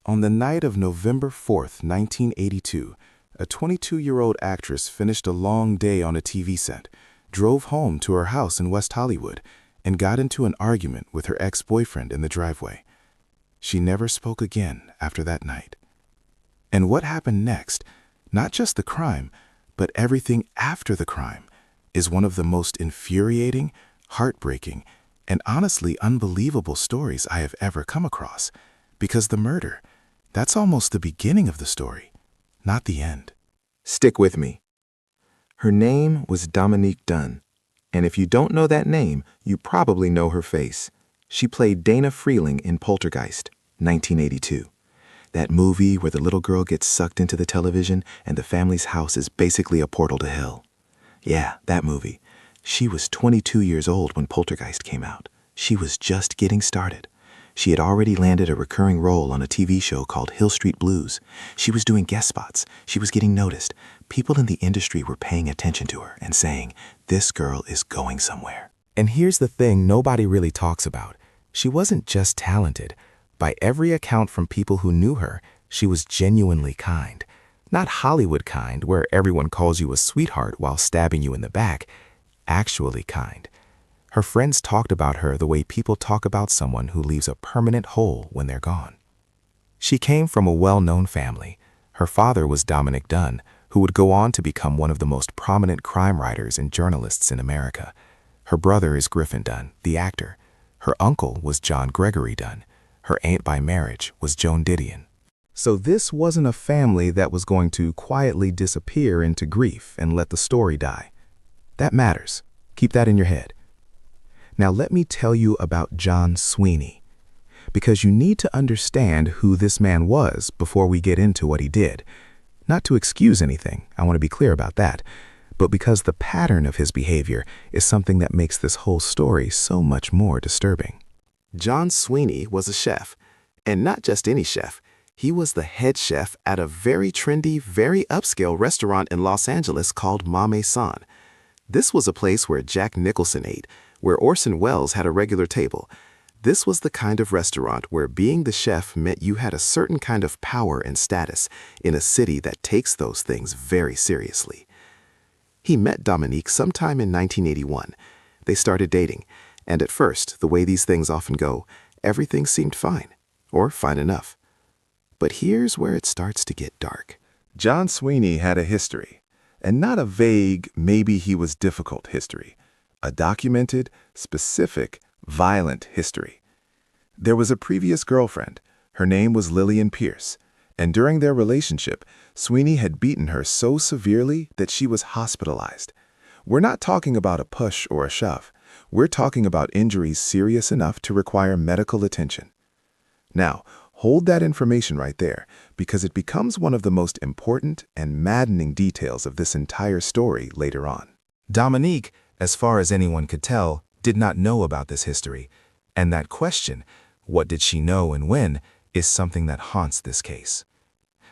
On the night of November 4th, 1982, a 22-year-old actress finished a long day on a TV set, drove home to her house in West Hollywood, and got into an argument with her ex-boyfriend in the driveway. She never spoke again after that night. And what happened next, not just the crime, but everything after the crime, is one of the most infuriating, heartbreaking, and honestly unbelievable stories I have ever come across. Because the murder, that's almost the beginning of the story, not the end. Stick with me. Her name was Dominique Dunne, and if you don't know that name, you probably know her face. She played Dana Freeling in Poltergeist, 1982. That movie where the little girl gets sucked into the television and the family's house is basically a portal to hell. Yeah, that movie. She was 22 years old when Poltergeist came out. She was just getting started. She had already landed a recurring role on a TV show called Hill Street Blues. She was doing guest spots. She was getting noticed. People in the industry were paying attention to her and saying, "This girl is going somewhere." And here's the thing nobody really talks about. She wasn't just talented. By every account from people who knew her, she was genuinely kind. Not Hollywood kind, where everyone calls you a sweetheart while stabbing you in the back. Actually kind. Her friends talked about her the way people talk about someone who leaves a permanent hole when they're gone. She came from a well-known family. Her father was Dominique Dunne, who would go on to become one of the most prominent crime writers and journalists in America. Her brother is Griffin Dunne, the actor. Her uncle was John Gregory Dunne. Her aunt by marriage was Joan Didion. So this wasn't a family that was going to quietly disappear into grief and let the story die. That matters. Keep that in your head. Now let me tell you about John Sweeney, because you need to understand who this man was before we get into what he did. Not to excuse anything, I want to be clear about that, but because the pattern of his behavior is something that makes this whole story so much more disturbing. John Sweeney was a chef, and not just any chef. He was the head chef at a very trendy, very upscale restaurant in Los Angeles called Mame San. This was a place where Jack Nicholson ate, where Orson Welles had a regular table. This was the kind of restaurant where being the chef meant you had a certain kind of power and status in a city that takes those things very seriously. He met Dominique sometime in 1981. They started dating, and at first, the way these things often go, everything seemed fine, or fine enough. But here's where it starts to get dark. John Sweeney had a history, and not a vague, maybe he was difficult history. A documented, specific, violent history. There was a previous girlfriend. Her name was Lillian Pierce, and during their relationship, Sweeney had beaten her so severely that she was hospitalized. We're not talking about a push or a shove. We're talking about injuries serious enough to require medical attention. Now, hold that information right there, because it becomes one of the most important and maddening details of this entire story later on. Dominique, as far as anyone could tell, did not know about this history, and that question, what did she know and when, is something that haunts this case.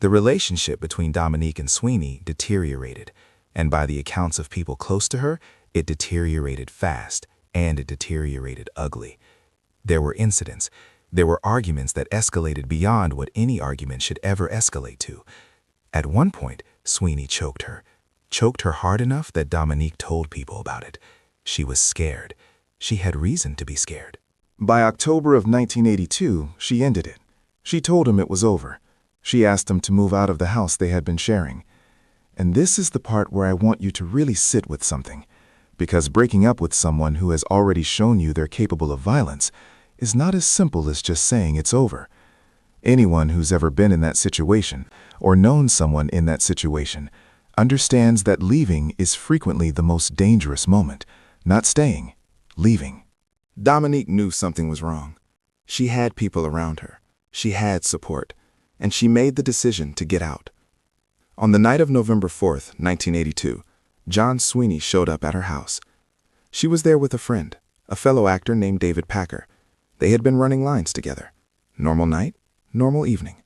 The relationship between Dominique and Sweeney deteriorated, and by the accounts of people close to her, it deteriorated fast, and it deteriorated ugly. There were incidents, there were arguments that escalated beyond what any argument should ever escalate to. At one point, Sweeney choked her hard enough that Dominique told people about it. She was scared. She had reason to be scared. By October of 1982, she ended it. She told him it was over. She asked him to move out of the house they had been sharing. And this is the part where I want you to really sit with something, because breaking up with someone who has already shown you they're capable of violence is not as simple as just saying it's over. Anyone who's ever been in that situation, or known someone in that situation, understands that leaving is frequently the most dangerous moment. Not staying, leaving. Dominique knew something was wrong. She had people around her. She had support. And she made the decision to get out. On the night of November 4th, 1982, John Sweeney showed up at her house. She was there with a friend, a fellow actor named David Packer. They had been running lines together. Normal night, normal evening.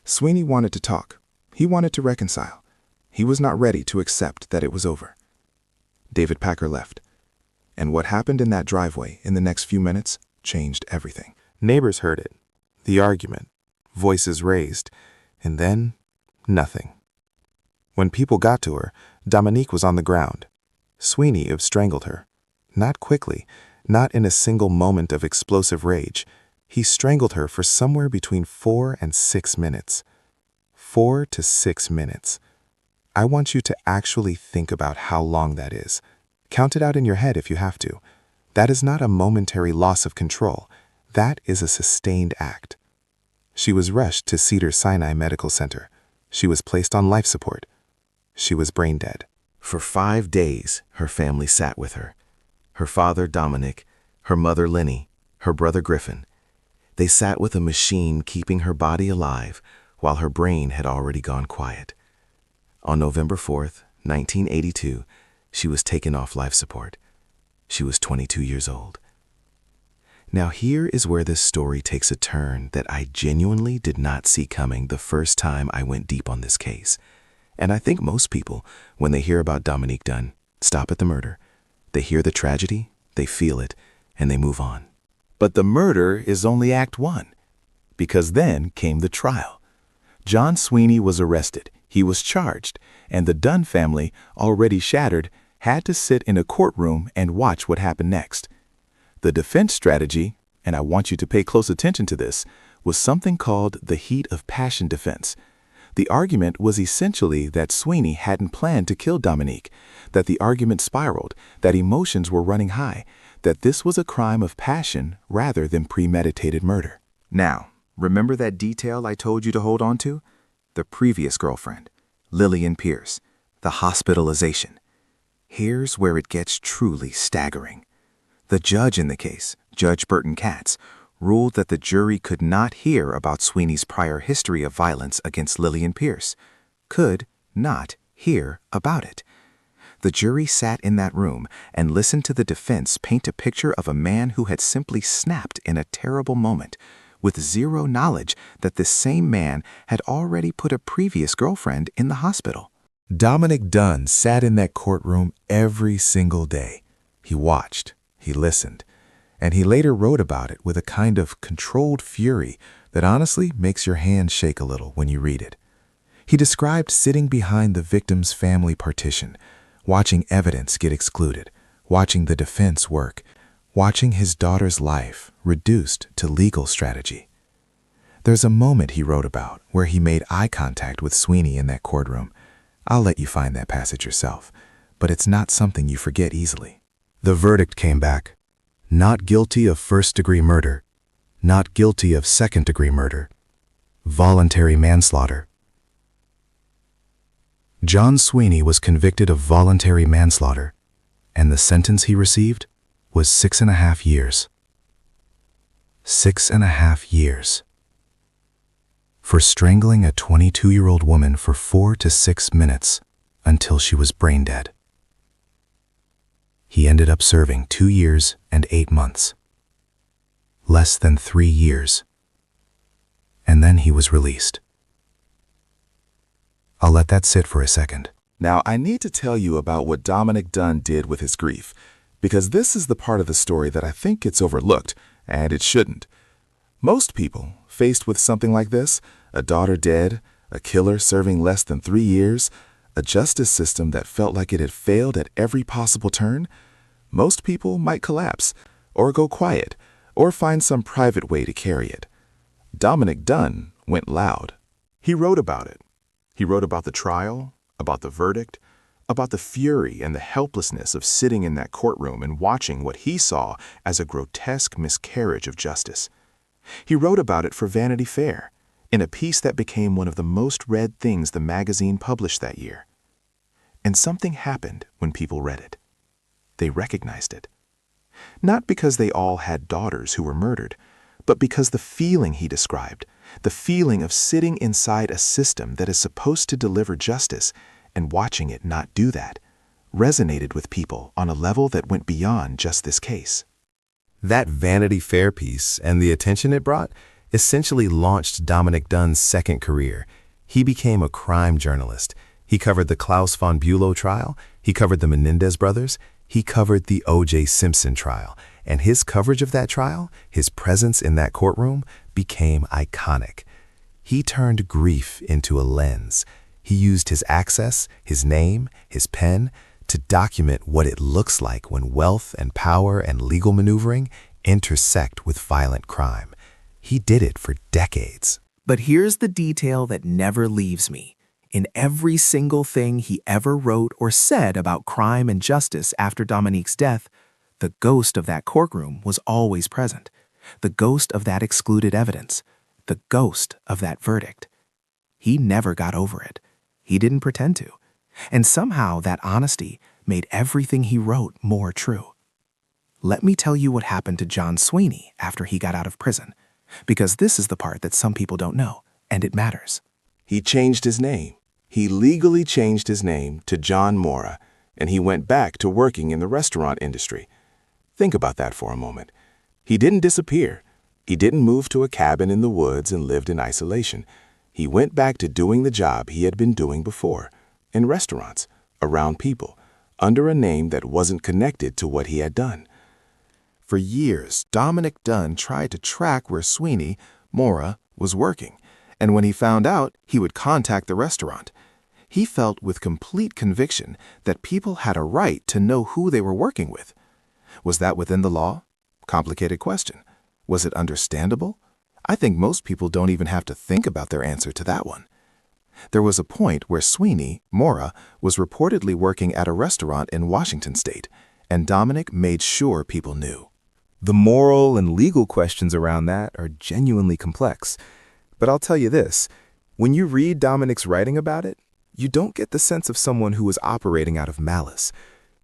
Sweeney wanted to talk. He wanted to reconcile. He was not ready to accept that it was over. David Packer left. And what happened in that driveway in the next few minutes changed everything. Neighbors heard it. The argument. voices raised, and then nothing. When people got to her, Dominique was on the ground. Sweeney had strangled her. Not quickly, not in a single moment of explosive rage. He strangled her for somewhere between 4 and 6 minutes. 4 to 6 minutes. I want you to actually think about how long that is. Count it out in your head if you have to. That is not a momentary loss of control. That is a sustained act. She was rushed to Cedars-Sinai Medical Center. She was placed on life support. She was brain dead. For 5 days, her family sat with her. Her father, Dominic, her mother, Lenny, her brother, Griffin. They sat with a machine keeping her body alive while her brain had already gone quiet. On November 4th, 1982, she was taken off life support. She was 22 years old. Now here is where this story takes a turn that I genuinely did not see coming the first time I went deep on this case. And I think most people, when they hear about Dominique Dunne, stop at the murder. They hear the tragedy, they feel it, and they move on. But the murder is only Act 1, because then came the trial. John Sweeney was arrested, he was charged, and the Dunne family, already shattered, had to sit in a courtroom and watch what happened next. The defense strategy, and I want you to pay close attention to this, was something called the heat of passion defense. The argument was essentially that Sweeney hadn't planned to kill Dominique, that the argument spiraled, that emotions were running high, that this was a crime of passion rather than premeditated murder. Now, remember that detail I told you to hold on to? The previous girlfriend, Lillian Pierce, the hospitalization. Here's where it gets truly staggering. The judge in the case, Judge Burton Katz, ruled that the jury could not hear about Sweeney's prior history of violence against Lillian Pierce. Could not hear about it. The jury sat in that room and listened to the defense paint a picture of a man who had simply snapped in a terrible moment, with zero knowledge that this same man had already put a previous girlfriend in the hospital. Dominique Dunne sat in that courtroom every single day. He watched, he listened, and he later wrote about it with a kind of controlled fury that honestly makes your hands shake a little when you read it. He described sitting behind the victim's family partition, watching evidence get excluded, watching the defense work, watching his daughter's life reduced to legal strategy. There's a moment he wrote about where he made eye contact with Sweeney in that courtroom. I'll let you find that passage yourself, but it's not something you forget easily. The verdict came back. Not guilty of first-degree murder, not guilty of second-degree murder, voluntary manslaughter. John Sweeney was convicted of voluntary manslaughter, and the sentence he received was 6.5 years. 6.5 years. For strangling a 22-year-old woman for 4 to 6 minutes until she was brain dead. He ended up serving 2 years and 8 months. Less than 3 years. And then he was released. I'll let that sit for a second. Now, I need to tell you about what Dominique Dunne did with his grief, because this is the part of the story that I think gets overlooked, and it shouldn't. Most people, faced with something like this, a daughter dead, a killer serving less than 3 years, a justice system that felt like it had failed at every possible turn, most people might collapse, or go quiet, or find some private way to carry it. Dominique Dunne went loud. He wrote about it. He wrote about the trial, about the verdict, about the fury and the helplessness of sitting in that courtroom and watching what he saw as a grotesque miscarriage of justice. He wrote about it for Vanity Fair, in a piece that became one of the most read things the magazine published that year. And something happened when people read it. They recognized it. Not because they all had daughters who were murdered, but because the feeling he described, the feeling of sitting inside a system that is supposed to deliver justice and watching it not do that, resonated with people on a level that went beyond just this case. That Vanity Fair piece and the attention it brought essentially launched Dominique Dunne's second career. He became a crime journalist. He covered the Klaus von Bülow trial, he covered the Menendez brothers, he covered the O.J. Simpson trial, and his coverage of that trial, his presence in that courtroom, became iconic. He turned grief into a lens. He used his access, his name, his pen, to document what it looks like when wealth and power and legal maneuvering intersect with violent crime. He did it for decades. But here's the detail that never leaves me. In every single thing he ever wrote or said about crime and justice after Dominique's death, the ghost of that courtroom was always present. The ghost of that excluded evidence. The ghost of that verdict. He never got over it. He didn't pretend to. And somehow that honesty made everything he wrote more true. Let me tell you what happened to John Sweeney after he got out of prison, because this is the part that some people don't know, and it matters. He changed his name. He legally changed his name to John Mora, and he went back to working in the restaurant industry. Think about that for a moment. He didn't disappear. He didn't move to a cabin in the woods and lived in isolation. He went back to doing the job he had been doing before, in restaurants, around people, under a name that wasn't connected to what he had done. For years, Dominique Dunne tried to track where Sweeney, Mora, was working, and when he found out, he would contact the restaurant. He felt with complete conviction that people had a right to know who they were working with. Was that within the law? Complicated question. Was it understandable? I think most people don't even have to think about their answer to that one. There was a point where Sweeney, Mora, was reportedly working at a restaurant in Washington state, and Dominique made sure people knew. The moral and legal questions around that are genuinely complex. But I'll tell you this, when you read Dominique's writing about it, you don't get the sense of someone who was operating out of malice.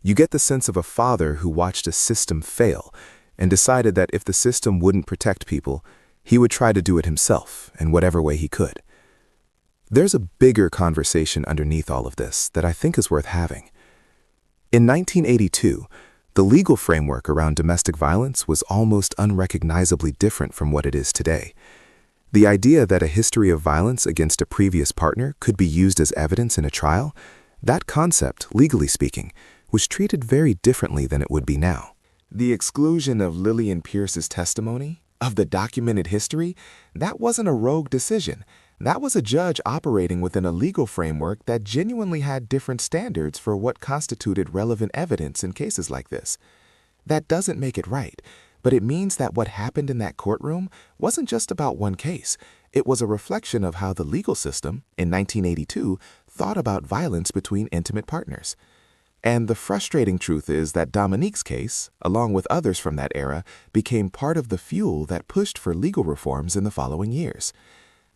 You get the sense of a father who watched a system fail and decided that if the system wouldn't protect people, he would try to do it himself in whatever way he could. There's a bigger conversation underneath all of this that I think is worth having. In 1982, the legal framework around domestic violence was almost unrecognizably different from what it is today. The idea that a history of violence against a previous partner could be used as evidence in a trial, that concept, legally speaking, was treated very differently than it would be now. The exclusion of Lillian Pierce's testimony, of the documented history, that wasn't a rogue decision. That was a judge operating within a legal framework that genuinely had different standards for what constituted relevant evidence in cases like this. That doesn't make it right, but it means that what happened in that courtroom wasn't just about one case. It was a reflection of how the legal system, in 1982, thought about violence between intimate partners. And the frustrating truth is that Dominique's case, along with others from that era, became part of the fuel that pushed for legal reforms in the following years.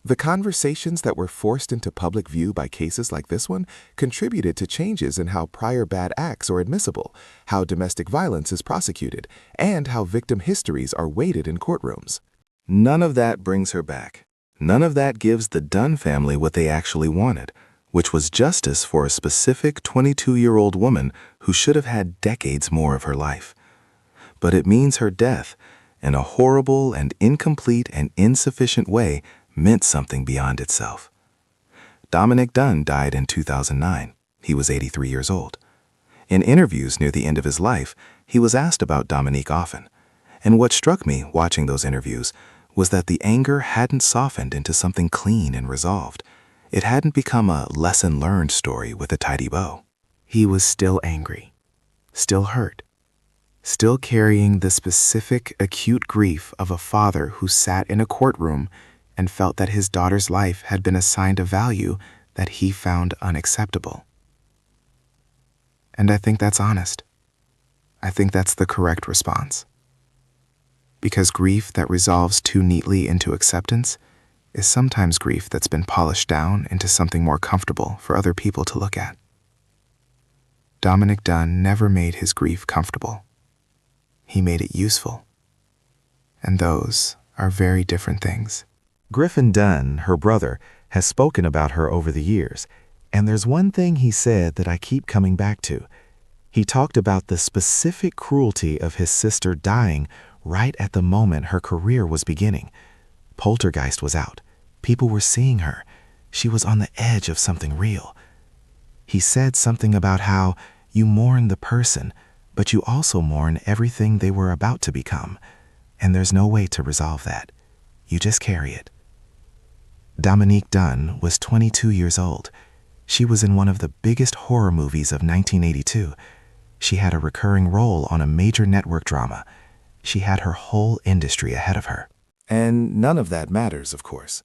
The conversations that were forced into public view by cases like this one contributed to changes in how prior bad acts are admissible, how domestic violence is prosecuted, and how victim histories are weighted in courtrooms. None of that brings her back. None of that gives the Dunne family what they actually wanted, which was justice for a specific 22-year-old woman who should have had decades more of her life. But it means her death, in a horrible and incomplete and insufficient way, meant something beyond itself. Dominique Dunne died in 2009. He was 83 years old. In interviews near the end of his life, he was asked about Dominique often. And what struck me watching those interviews was that the anger hadn't softened into something clean and resolved. It hadn't become a lesson learned story with a tidy bow. He was still angry, still hurt, still carrying the specific acute grief of a father who sat in a courtroom and felt that his daughter's life had been assigned a value that he found unacceptable. And I think that's honest. I think that's the correct response. Because grief that resolves too neatly into acceptance is sometimes grief that's been polished down into something more comfortable for other people to look at. Dominique Dunne never made his grief comfortable. He made it useful. And those are very different things. Griffin Dunne, her brother, has spoken about her over the years, and there's one thing he said that I keep coming back to. He talked about the specific cruelty of his sister dying right at the moment her career was beginning. Poltergeist was out. People were seeing her. She was on the edge of something real. He said something about how you mourn the person, but you also mourn everything they were about to become, and there's no way to resolve that. You just carry it. Dominique Dunne was 22 years old. She was in one of the biggest horror movies of 1982. She had a recurring role on a major network drama. She had her whole industry ahead of her. And none of that matters, of course.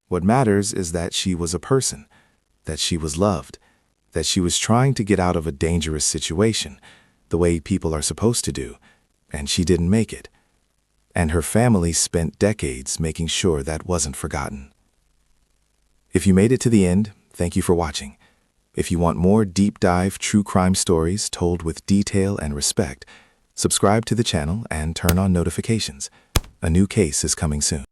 What matters is that she was a person, that she was loved, that she was trying to get out of a dangerous situation, the way people are supposed to do, and she didn't make it. And her family spent decades making sure that wasn't forgotten. If you made it to the end, thank you for watching. If you want more deep dive true crime stories told with detail and respect, subscribe to the channel and turn on notifications. A new case is coming soon.